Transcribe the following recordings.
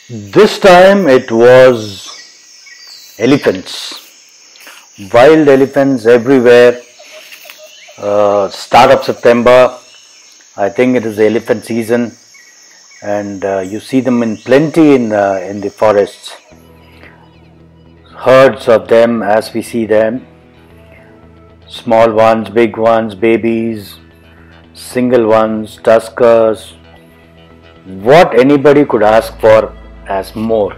This time it was elephants, wild elephants everywhere. Start of September, I think it is the elephant season, and you see them in plenty in the forests. Herds of them as we see them, small ones, big ones, babies, single ones, tuskers. What anybody could ask for as more.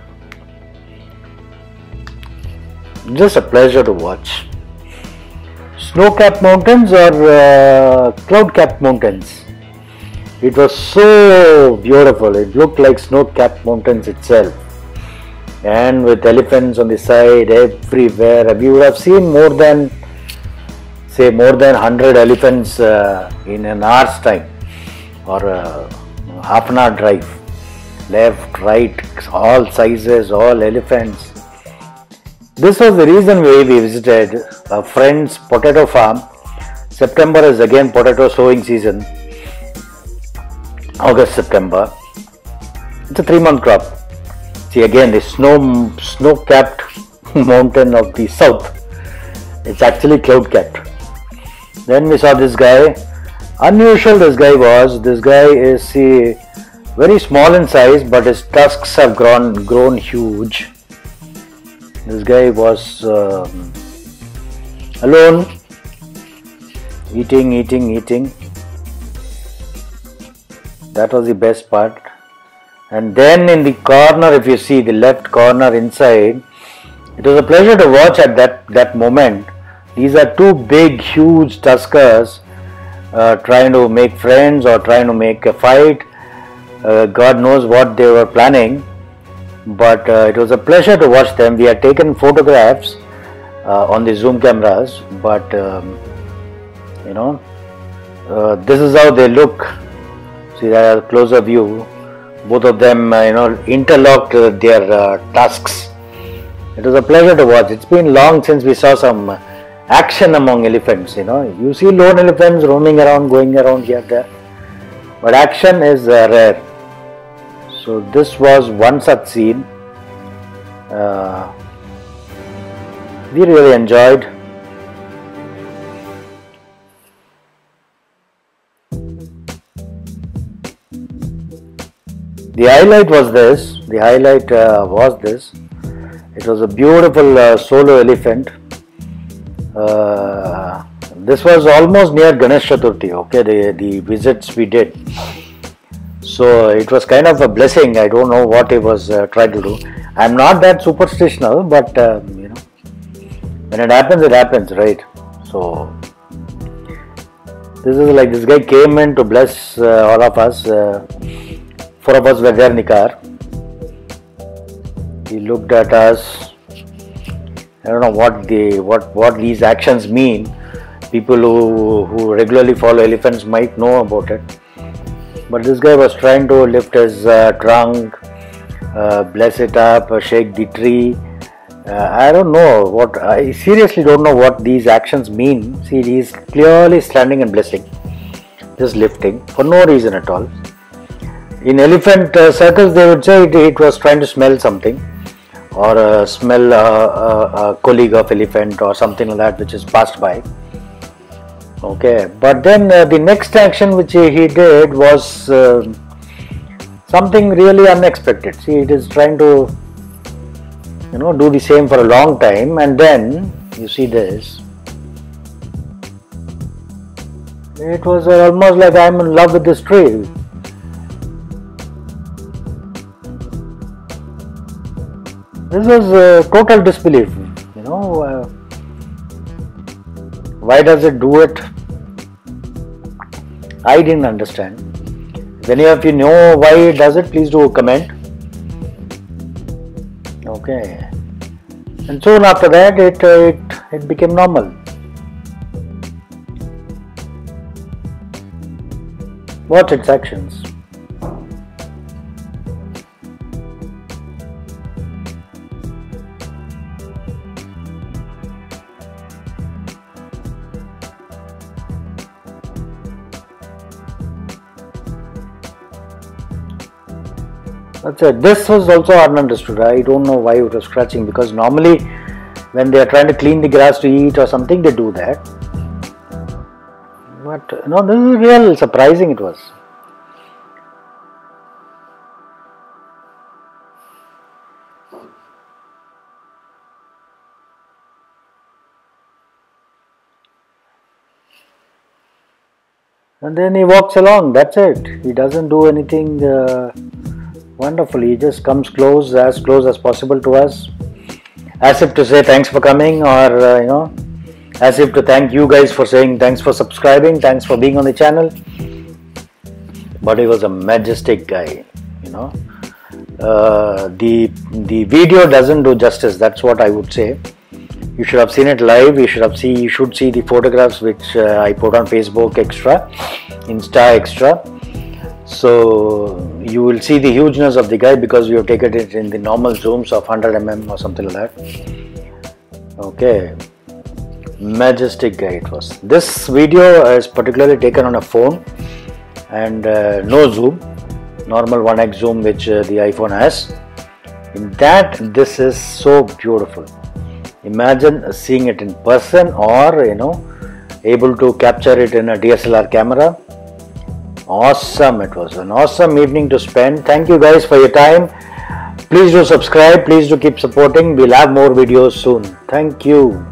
Just a pleasure to watch. Snow-capped mountains or cloud-capped mountains. It was so beautiful. It looked like snow-capped mountains itself. And with elephants on the side everywhere. You would have seen more than 100 elephants in an hour's time, or half an hour drive. Left, right, all sizes, all elephants. This was the reason we visited a friend's potato farm. September is again potato sowing season. August, September. It's a 3-month crop. See again the snow-capped mountain of the south. It's actually cloud-capped. Then we saw this guy. Unusual this guy was. This guy is very small in size, but his tusks have grown huge. This guy was alone, eating. That was the best part. And then in the corner, if you see the left corner inside, it was a pleasure to watch at that moment. These are two big, huge tuskers trying to make friends or trying to make a fight. God knows what they were planning, but it was a pleasure to watch them. We had taken photographs on the zoom cameras, but this is how they look. See that a closer view. Both of them, interlocked their tusks. It was a pleasure to watch. It's been long since we saw some action among elephants. You see lone elephants roaming around, going around here there, but action is rare. So this was one such scene. We really enjoyed. The highlight was this. It was a beautiful solo elephant. This was almost near Ganesh Chaturthi. Okay, the visits we did. So it was kind of a blessing. I don't know what he was trying to do. I'm not that superstitional, but when it happens, right? So this is like this guy came in to bless all of us. 4 of us were there in the car. He looked at us. I don't know what these actions mean. People who regularly follow elephants might know about it. But this guy was trying to lift his trunk, bless it up, shake the tree. I don't know I seriously don't know what these actions mean. See, he is clearly standing and blessing, just lifting for no reason at all. In elephant circles, they would say it was trying to smell something, or smell a colleague of elephant or something like that which is passed by. Okay, but then the next action which he did was something really unexpected. See, it is trying to do the same for a long time, and then you see this. It was almost like I'm in love with this tree. This was total disbelief. Why does it do it? I didn't understand. If any of you know why it does it, please do comment. Okay. And soon after that, it became normal. Watch its actions. That's it. This was also ununderstood. I don't know why it was scratching, because normally when they are trying to clean the grass to eat or something, they do that. But no, this is real surprising it was. And then he walks along, that's it. He doesn't do anything wonderful. He just comes close as possible to us, as if to say thanks for coming, or as if to thank you guys for saying thanks for subscribing, thanks for being on the channel. But he was a majestic guy, the video doesn't do justice, that's what I would say. You should have seen it live. You should see the photographs which I put on Facebook extra, Insta extra. So you will see the hugeness of the guy, because we have taken it in the normal zooms of 100 mm or something like that. Okay, majestic guy it was. This video is particularly taken on a phone and no zoom, normal 1x zoom which the iPhone has. In that, this is so beautiful. Imagine seeing it in person, or able to capture it in a DSLR camera. Awesome. It was an awesome evening to spend. Thank you guys for your time. Please do subscribe. Please do keep supporting. We'll have more videos soon. Thank you.